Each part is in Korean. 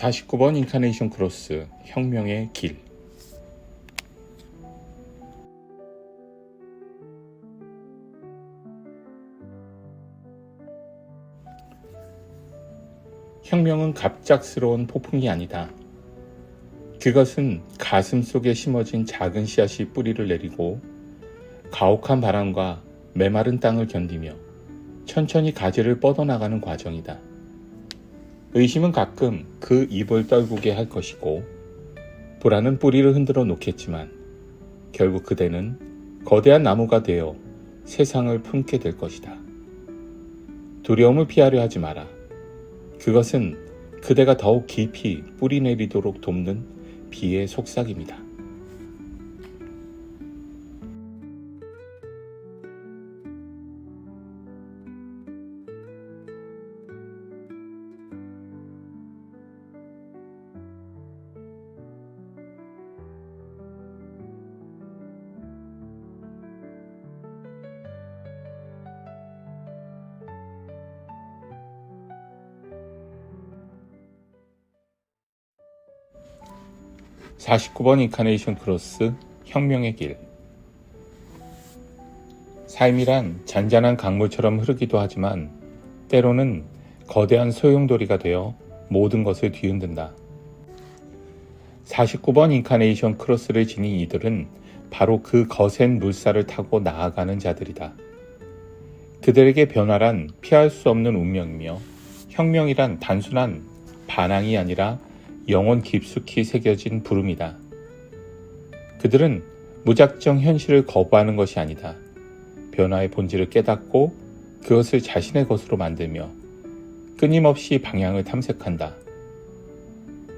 49번 인카네이션 크로스 혁명의 길. 혁명은 갑작스러운 폭풍이 아니다. 그것은 가슴 속에 심어진 작은 씨앗이 뿌리를 내리고 가혹한 바람과 메마른 땅을 견디며 천천히 가지를 뻗어나가는 과정이다. 의심은 가끔 그 입을 떨구게 할 것이고 불안은 뿌리를 흔들어 놓겠지만 결국 그대는 거대한 나무가 되어 세상을 품게 될 것이다. 두려움을 피하려 하지 마라. 그것은 그대가 더욱 깊이 뿌리 내리도록 돕는 비의 속삭임이다. (49번) 인카네이션 크로스 혁명의 길. 삶이란 잔잔한 강물처럼 흐르기도 하지만 때로는 거대한 소용돌이가 되어 모든 것을 뒤흔든다. 49번 인카네이션 크로스를 지닌 이들은 바로 그 거센 물살을 타고 나아가는 자들이다. 그들에게 변화란 피할 수 없는 운명이며 혁명이란 단순한 반항이 아니라 영혼 깊숙이 새겨진 부름이다. 그들은 무작정 현실을 거부하는 것이 아니다. 변화의 본질을 깨닫고 그것을 자신의 것으로 만들며 끊임없이 방향을 탐색한다.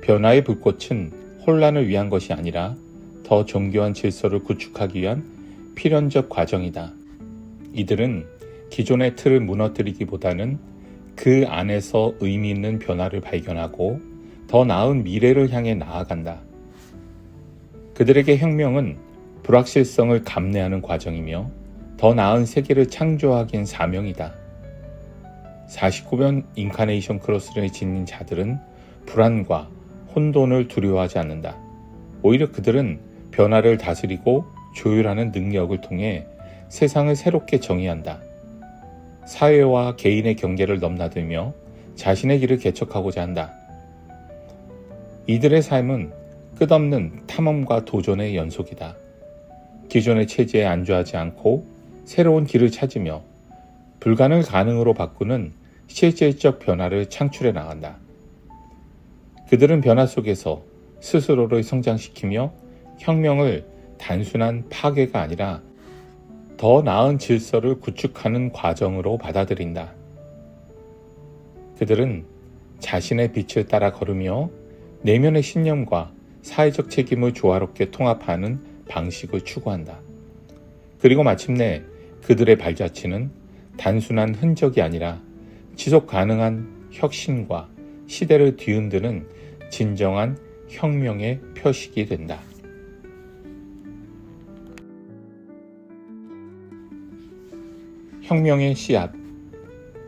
변화의 불꽃은 혼란을 위한 것이 아니라 더 정교한 질서를 구축하기 위한 필연적 과정이다. 이들은 기존의 틀을 무너뜨리기보다는 그 안에서 의미 있는 변화를 발견하고 더 나은 미래를 향해 나아간다. 그들에게 혁명은 불확실성을 감내하는 과정이며 더 나은 세계를 창조하기엔 사명이다. 49번 인카네이션 크로스를 지닌 자들은 불안과 혼돈을 두려워하지 않는다. 오히려 그들은 변화를 다스리고 조율하는 능력을 통해 세상을 새롭게 정의한다. 사회와 개인의 경계를 넘나들며 자신의 길을 개척하고자 한다. 이들의 삶은 끝없는 탐험과 도전의 연속이다. 기존의 체제에 안주하지 않고 새로운 길을 찾으며 불가능을 가능으로 바꾸는 실질적 변화를 창출해 나간다. 그들은 변화 속에서 스스로를 성장시키며 혁명을 단순한 파괴가 아니라 더 나은 질서를 구축하는 과정으로 받아들인다. 그들은 자신의 빛을 따라 걸으며 내면의 신념과 사회적 책임을 조화롭게 통합하는 방식을 추구한다. 그리고 마침내 그들의 발자취는 단순한 흔적이 아니라 지속 가능한 혁신과 시대를 뒤흔드는 진정한 혁명의 표식이 된다. 혁명의 씨앗.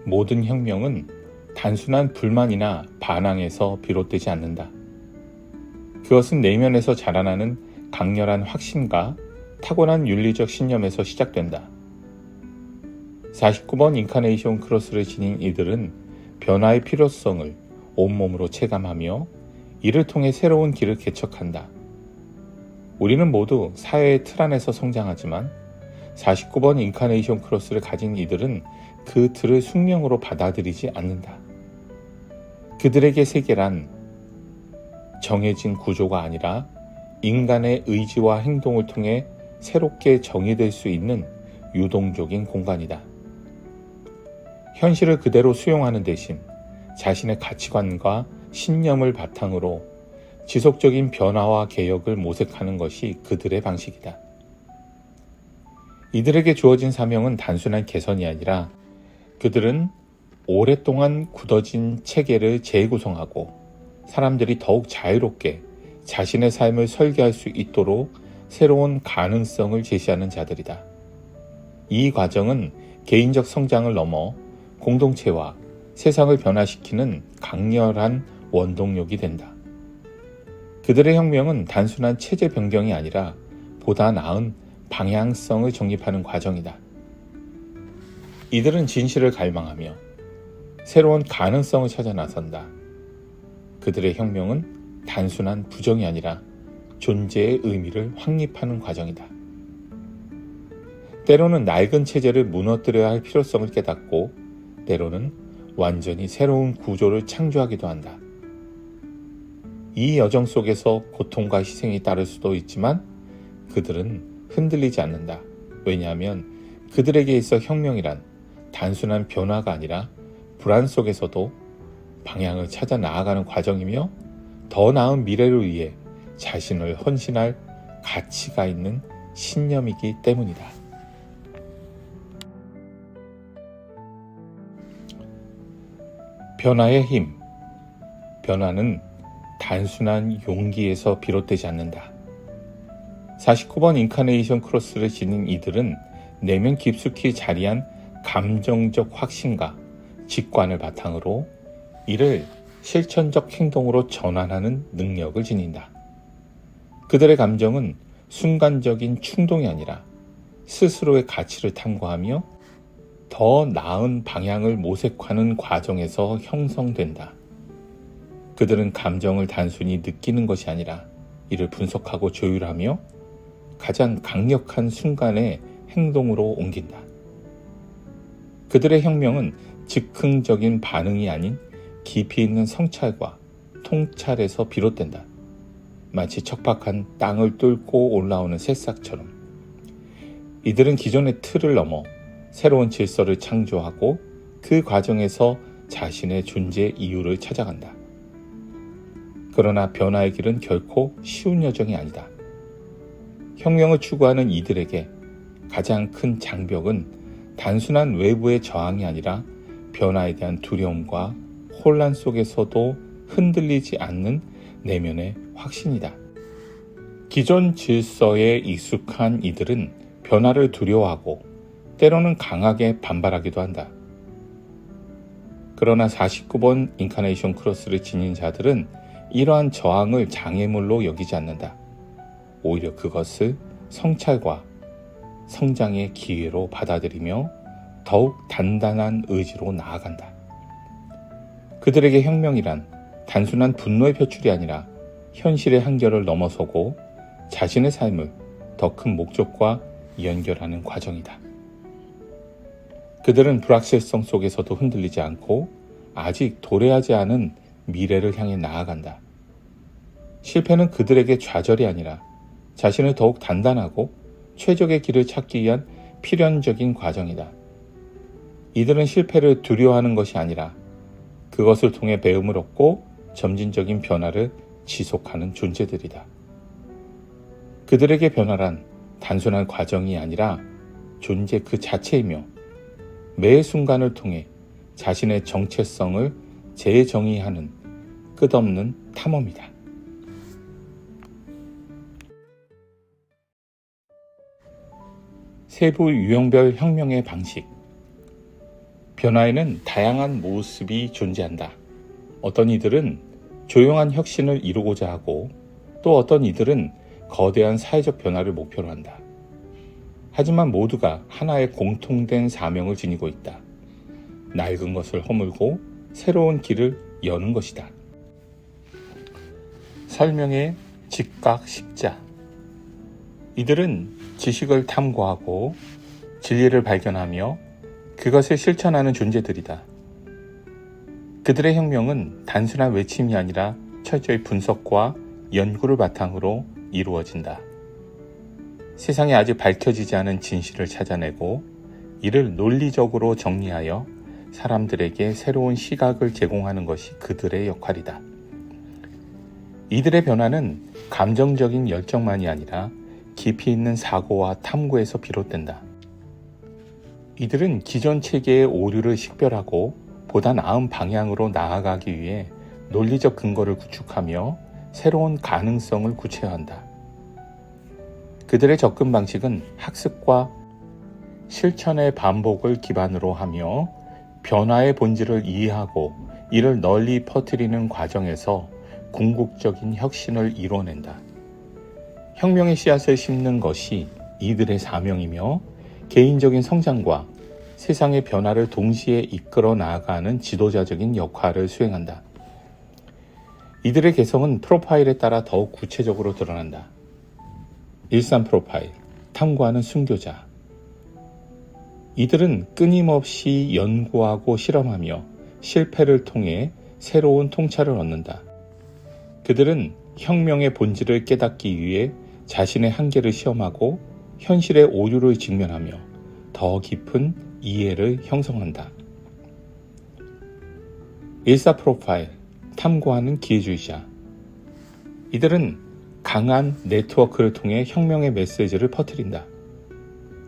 모든 혁명은 단순한 불만이나 반항에서 비롯되지 않는다. 그것은 내면에서 자라나는 강렬한 확신과 타고난 윤리적 신념에서 시작된다. 49번 인카네이션 크로스를 지닌 이들은 변화의 필요성을 온몸으로 체감하며 이를 통해 새로운 길을 개척한다. 우리는 모두 사회의 틀 안에서 성장하지만 49번 인카네이션 크로스를 가진 이들은 그 틀을 숙명으로 받아들이지 않는다. 그들에게 세계란 정해진 구조가 아니라 인간의 의지와 행동을 통해 새롭게 정의될 수 있는 유동적인 공간이다. 현실을 그대로 수용하는 대신 자신의 가치관과 신념을 바탕으로 지속적인 변화와 개혁을 모색하는 것이 그들의 방식이다. 이들에게 주어진 사명은 단순한 개선이 아니라 그들은 오랫동안 굳어진 체계를 재구성하고 사람들이 더욱 자유롭게 자신의 삶을 설계할 수 있도록 새로운 가능성을 제시하는 자들이다. 이 과정은 개인적 성장을 넘어 공동체와 세상을 변화시키는 강렬한 원동력이 된다. 그들의 혁명은 단순한 체제 변경이 아니라 보다 나은 방향성을 정립하는 과정이다. 이들은 진실을 갈망하며 새로운 가능성을 찾아 나선다. 그들의 혁명은 단순한 부정이 아니라 존재의 의미를 확립하는 과정이다. 때로는 낡은 체제를 무너뜨려야 할 필요성을 깨닫고 때로는 완전히 새로운 구조를 창조하기도 한다. 이 여정 속에서 고통과 희생이 따를 수도 있지만 그들은 흔들리지 않는다. 왜냐하면 그들에게 있어 혁명이란 단순한 변화가 아니라 불안 속에서도 방향을 찾아 나아가는 과정이며 더 나은 미래를 위해 자신을 헌신할 가치가 있는 신념이기 때문이다. 변화의 힘. 변화는 단순한 용기에서 비롯되지 않는다. 49번 인카네이션 크로스를 지닌 이들은 내면 깊숙이 자리한 감정적 확신과 직관을 바탕으로 이를 실천적 행동으로 전환하는 능력을 지닌다. 그들의 감정은 순간적인 충동이 아니라 스스로의 가치를 탐구하며 더 나은 방향을 모색하는 과정에서 형성된다. 그들은 감정을 단순히 느끼는 것이 아니라 이를 분석하고 조율하며 가장 강력한 순간에 행동으로 옮긴다. 그들의 혁명은 즉흥적인 반응이 아닌 깊이 있는 성찰과 통찰에서 비롯된다. 마치 척박한 땅을 뚫고 올라오는 새싹처럼 이들은 기존의 틀을 넘어 새로운 질서를 창조하고 그 과정에서 자신의 존재 이유를 찾아간다. 그러나 변화의 길은 결코 쉬운 여정이 아니다. 혁명을 추구하는 이들에게 가장 큰 장벽은 단순한 외부의 저항이 아니라 변화에 대한 두려움과 혼란 속에서도 흔들리지 않는 내면의 확신이다. 기존 질서에 익숙한 이들은 변화를 두려워하고 때로는 강하게 반발하기도 한다. 그러나 49번 인카네이션 크로스를 지닌 자들은 이러한 저항을 장애물로 여기지 않는다. 오히려 그것을 성찰과 성장의 기회로 받아들이며 더욱 단단한 의지로 나아간다. 그들에게 혁명이란 단순한 분노의 표출이 아니라 현실의 한결을 넘어서고 자신의 삶을 더 큰 목적과 연결하는 과정이다. 그들은 불확실성 속에서도 흔들리지 않고 아직 도래하지 않은 미래를 향해 나아간다. 실패는 그들에게 좌절이 아니라 자신을 더욱 단단하고 최적의 길을 찾기 위한 필연적인 과정이다. 이들은 실패를 두려워하는 것이 아니라 그것을 통해 배움을 얻고 점진적인 변화를 지속하는 존재들이다. 그들에게 변화란 단순한 과정이 아니라 존재 그 자체이며 매 순간을 통해 자신의 정체성을 재정의하는 끝없는 탐험이다. 세부 유형별 혁명의 방식. 변화에는 다양한 모습이 존재한다. 어떤 이들은 조용한 혁신을 이루고자 하고 또 어떤 이들은 거대한 사회적 변화를 목표로 한다. 하지만 모두가 하나의 공통된 사명을 지니고 있다. 낡은 것을 허물고 새로운 길을 여는 것이다. 설명의 직각 십자. 이들은 지식을 탐구하고 진리를 발견하며 그것을 실천하는 존재들이다. 그들의 혁명은 단순한 외침이 아니라 철저히 분석과 연구를 바탕으로 이루어진다. 세상에 아직 밝혀지지 않은 진실을 찾아내고 이를 논리적으로 정리하여 사람들에게 새로운 시각을 제공하는 것이 그들의 역할이다. 이들의 변화는 감정적인 열정만이 아니라 깊이 있는 사고와 탐구에서 비롯된다. 이들은 기존 체계의 오류를 식별하고 보다 나은 방향으로 나아가기 위해 논리적 근거를 구축하며 새로운 가능성을 구체화한다. 그들의 접근 방식은 학습과 실천의 반복을 기반으로 하며 변화의 본질을 이해하고 이를 널리 퍼뜨리는 과정에서 궁극적인 혁신을 이뤄낸다. 혁명의 씨앗을 심는 것이 이들의 사명이며 개인적인 성장과 세상의 변화를 동시에 이끌어 나아가는 지도자적인 역할을 수행한다. 이들의 개성은 프로파일에 따라 더욱 구체적으로 드러난다. 일산 프로파일, 탐구하는 순교자. 이들은 끊임없이 연구하고 실험하며 실패를 통해 새로운 통찰을 얻는다. 그들은 혁명의 본질을 깨닫기 위해 자신의 한계를 시험하고 현실의 오류를 직면하며 더 깊은 이해를 형성한다. 일사 프로파일, 탐구하는 기회주의자. 이들은 강한 네트워크를 통해 혁명의 메시지를 퍼뜨린다.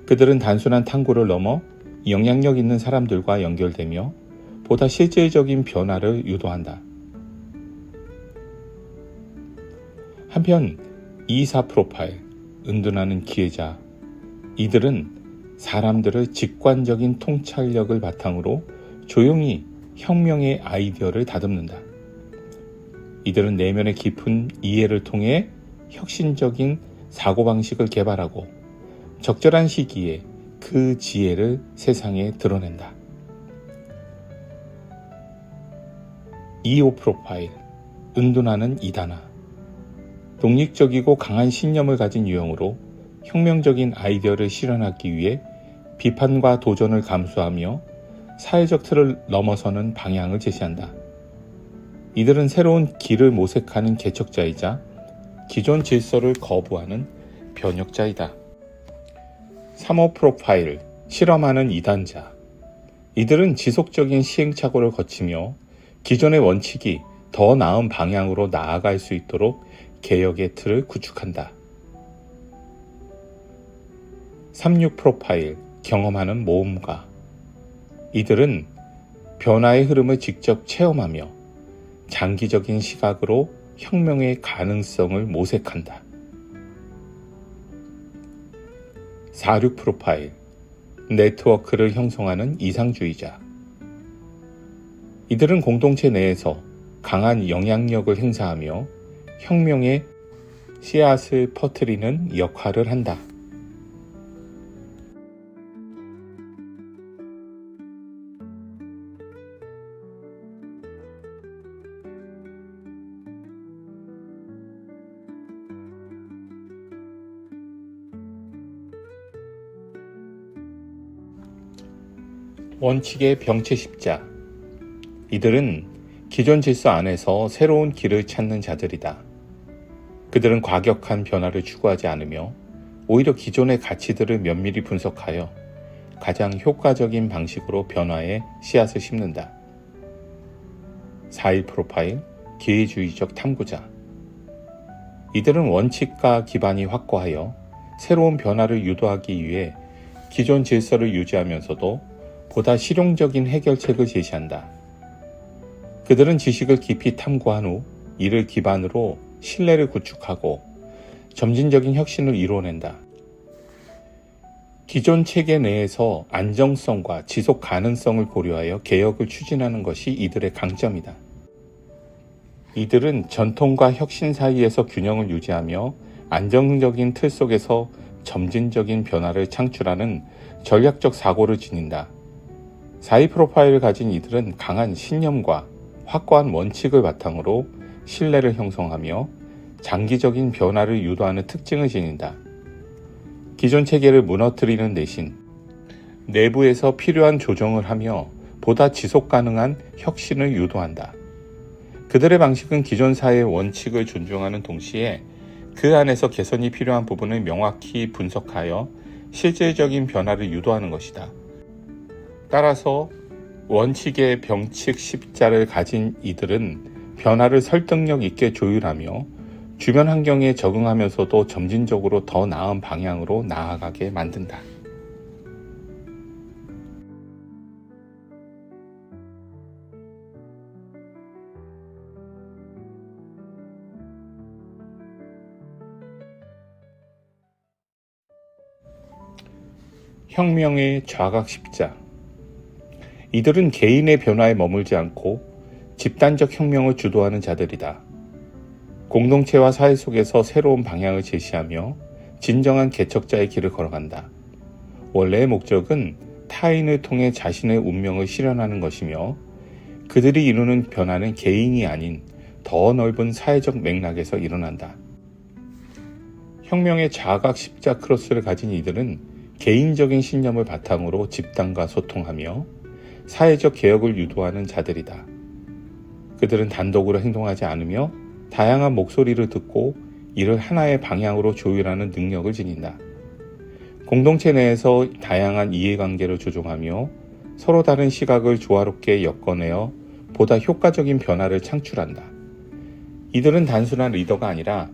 그들은 단순한 탐구를 넘어 영향력 있는 사람들과 연결되며 보다 실질적인 변화를 유도한다. 한편 이사 프로파일, 은둔하는 기회자. 이들은 사람들을 직관적인 통찰력을 바탕으로 조용히 혁명의 아이디어를 다듬는다. 이들은 내면의 깊은 이해를 통해 혁신적인 사고방식을 개발하고 적절한 시기에 그 지혜를 세상에 드러낸다. 2호 프로파일, 은둔하는 이단아. 독립적이고 강한 신념을 가진 유형으로 혁명적인 아이디어를 실현하기 위해 비판과 도전을 감수하며 사회적 틀을 넘어서는 방향을 제시한다. 이들은 새로운 길을 모색하는 개척자이자 기존 질서를 거부하는 변혁자이다. 3호 프로파일, 실험하는 이단자. 이들은 지속적인 시행착오를 거치며 기존의 원칙이 더 나은 방향으로 나아갈 수 있도록 개혁의 틀을 구축한다. 36 프로파일, 경험하는 모험가. 이들은 변화의 흐름을 직접 체험하며 장기적인 시각으로 혁명의 가능성을 모색한다. 46 프로파일, 네트워크를 형성하는 이상주의자. 이들은 공동체 내에서 강한 영향력을 행사하며 혁명의 씨앗을 퍼뜨리는 역할을 한다. 원칙의 병체 십자. 이들은 기존 질서 안에서 새로운 길을 찾는 자들이다. 그들은 과격한 변화를 추구하지 않으며 오히려 기존의 가치들을 면밀히 분석하여 가장 효과적인 방식으로 변화의 씨앗을 심는다. 4.1 프로파일, 기회주의적 탐구자. 이들은 원칙과 기반이 확고하여 새로운 변화를 유도하기 위해 기존 질서를 유지하면서도 보다 실용적인 해결책을 제시한다. 그들은 지식을 깊이 탐구한 후 이를 기반으로 신뢰를 구축하고 점진적인 혁신을 이뤄낸다. 기존 체계 내에서 안정성과 지속 가능성을 고려하여 개혁을 추진하는 것이 이들의 강점이다. 이들은 전통과 혁신 사이에서 균형을 유지하며 안정적인 틀 속에서 점진적인 변화를 창출하는 전략적 사고를 지닌다. 4.2 프로파일을 가진 이들은 강한 신념과 확고한 원칙을 바탕으로 신뢰를 형성하며 장기적인 변화를 유도하는 특징을 지닌다. 기존 체계를 무너뜨리는 대신 내부에서 필요한 조정을 하며 보다 지속 가능한 혁신을 유도한다. 그들의 방식은 기존 사회의 원칙을 존중하는 동시에 그 안에서 개선이 필요한 부분을 명확히 분석하여 실질적인 변화를 유도하는 것이다. 따라서 원칙의 병칙 십자를 가진 이들은 변화를 설득력 있게 조율하며 주변 환경에 적응하면서도 점진적으로 더 나은 방향으로 나아가게 만든다. 혁명의 좌각 십자. 이들은 개인의 변화에 머물지 않고 집단적 혁명을 주도하는 자들이다. 공동체와 사회 속에서 새로운 방향을 제시하며 진정한 개척자의 길을 걸어간다. 원래의 목적은 타인을 통해 자신의 운명을 실현하는 것이며 그들이 이루는 변화는 개인이 아닌 더 넓은 사회적 맥락에서 일어난다. 혁명의 자각 십자 크로스를 가진 이들은 개인적인 신념을 바탕으로 집단과 소통하며 사회적 개혁을 유도하는 자들이다. 그들은 단독으로 행동하지 않으며 다양한 목소리를 듣고 이를 하나의 방향으로 조율하는 능력을 지닌다. 공동체 내에서 다양한 이해관계를 조종하며 서로 다른 시각을 조화롭게 엮어내어 보다 효과적인 변화를 창출한다. 이들은 단순한 리더가 아니라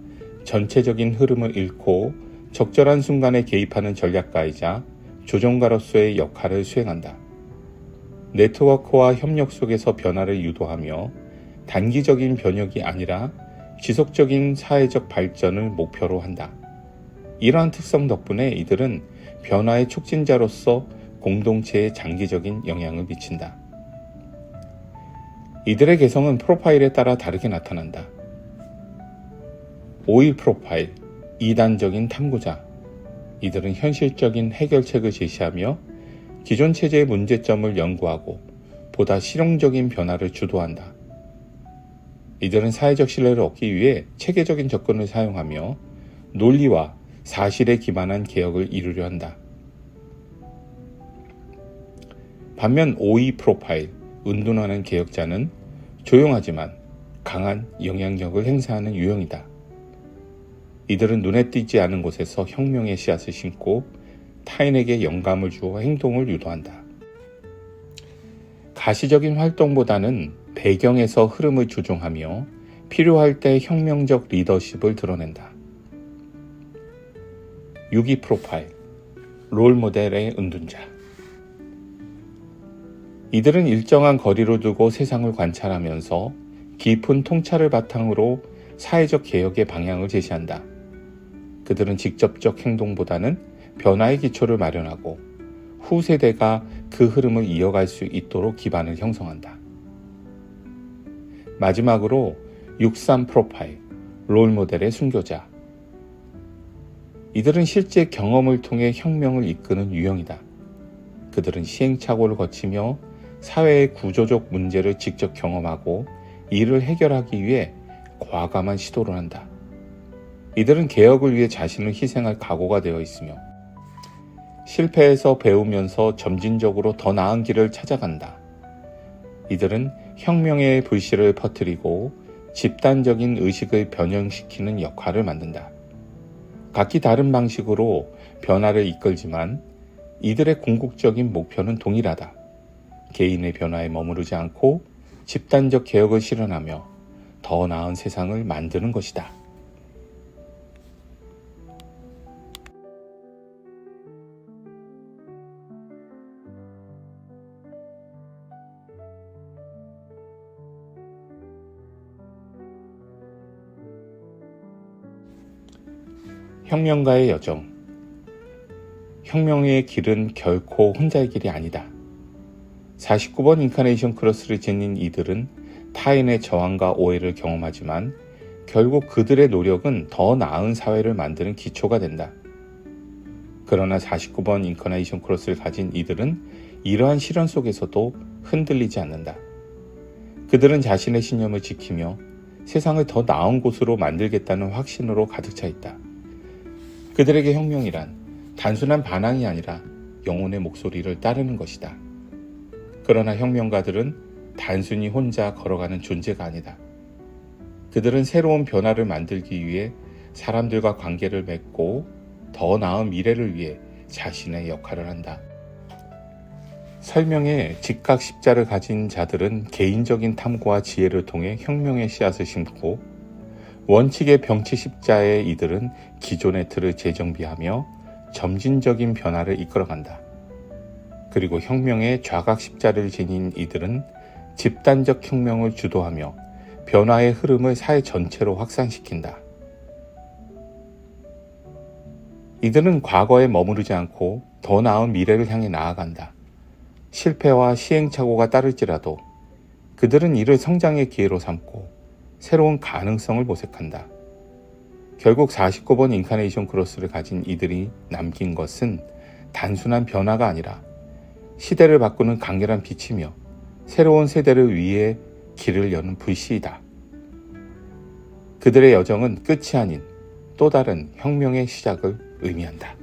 전체적인 흐름을 읽고 적절한 순간에 개입하는 전략가이자 조종가로서의 역할을 수행한다. 네트워크와 협력 속에서 변화를 유도하며 단기적인 변혁이 아니라 지속적인 사회적 발전을 목표로 한다. 이러한 특성 덕분에 이들은 변화의 촉진자로서 공동체에 장기적인 영향을 미친다. 이들의 개성은 프로파일에 따라 다르게 나타난다. 5일 프로파일, 2단적인 탐구자. 이들은 현실적인 해결책을 제시하며 기존 체제의 문제점을 연구하고 보다 실용적인 변화를 주도한다. 이들은 사회적 신뢰를 얻기 위해 체계적인 접근을 사용하며 논리와 사실에 기반한 개혁을 이루려 한다. 반면 5위 프로파일, 은둔하는 개혁자는 조용하지만 강한 영향력을 행사하는 유형이다. 이들은 눈에 띄지 않은 곳에서 혁명의 씨앗을 심고 타인에게 영감을 주어 행동을 유도한다. 가시적인 활동보다는 배경에서 흐름을 조종하며 필요할 때 혁명적 리더십을 드러낸다. 6위 프로파일, 롤모델의 은둔자. 이들은 일정한 거리를 두고 세상을 관찰하면서 깊은 통찰을 바탕으로 사회적 개혁의 방향을 제시한다. 그들은 직접적 행동보다는 변화의 기초를 마련하고 후세대가 그 흐름을 이어갈 수 있도록 기반을 형성한다. 마지막으로 63 프로파일, 롤모델의 순교자. 이들은 실제 경험을 통해 혁명을 이끄는 유형이다. 그들은 시행착오를 거치며 사회의 구조적 문제를 직접 경험하고 이를 해결하기 위해 과감한 시도를 한다. 이들은 개혁을 위해 자신을 희생할 각오가 되어 있으며 실패에서 배우면서 점진적으로 더 나은 길을 찾아간다. 이들은 혁명의 불씨를 퍼뜨리고 집단적인 의식을 변형시키는 역할을 만든다. 각기 다른 방식으로 변화를 이끌지만 이들의 궁극적인 목표는 동일하다. 개인의 변화에 머무르지 않고 집단적 개혁을 실현하며 더 나은 세상을 만드는 것이다. 혁명가의 여정. 혁명의 길은 결코 혼자의 길이 아니다. 49번 인카네이션 크로스를 지닌 이들은 타인의 저항과 오해를 경험하지만 결국 그들의 노력은 더 나은 사회를 만드는 기초가 된다. 그러나 49번 인카네이션 크로스를 가진 이들은 이러한 시련 속에서도 흔들리지 않는다. 그들은 자신의 신념을 지키며 세상을 더 나은 곳으로 만들겠다는 확신으로 가득 차 있다. 그들에게 혁명이란 단순한 반항이 아니라 영혼의 목소리를 따르는 것이다. 그러나 혁명가들은 단순히 혼자 걸어가는 존재가 아니다. 그들은 새로운 변화를 만들기 위해 사람들과 관계를 맺고 더 나은 미래를 위해 자신의 역할을 한다. 설명에 직각 십자를 가진 자들은 개인적인 탐구와 지혜를 통해 혁명의 씨앗을 심고 원칙의 병치 십자의 이들은 기존의 틀을 재정비하며 점진적인 변화를 이끌어간다. 그리고 혁명의 좌각 십자를 지닌 이들은 집단적 혁명을 주도하며 변화의 흐름을 사회 전체로 확산시킨다. 이들은 과거에 머무르지 않고 더 나은 미래를 향해 나아간다. 실패와 시행착오가 따를지라도 그들은 이를 성장의 기회로 삼고 새로운 가능성을 모색한다. 결국 49번 인카네이션 크로스를 가진 이들이 남긴 것은 단순한 변화가 아니라 시대를 바꾸는 강렬한 빛이며 새로운 세대를 위해 길을 여는 불씨이다. 그들의 여정은 끝이 아닌 또 다른 혁명의 시작을 의미한다.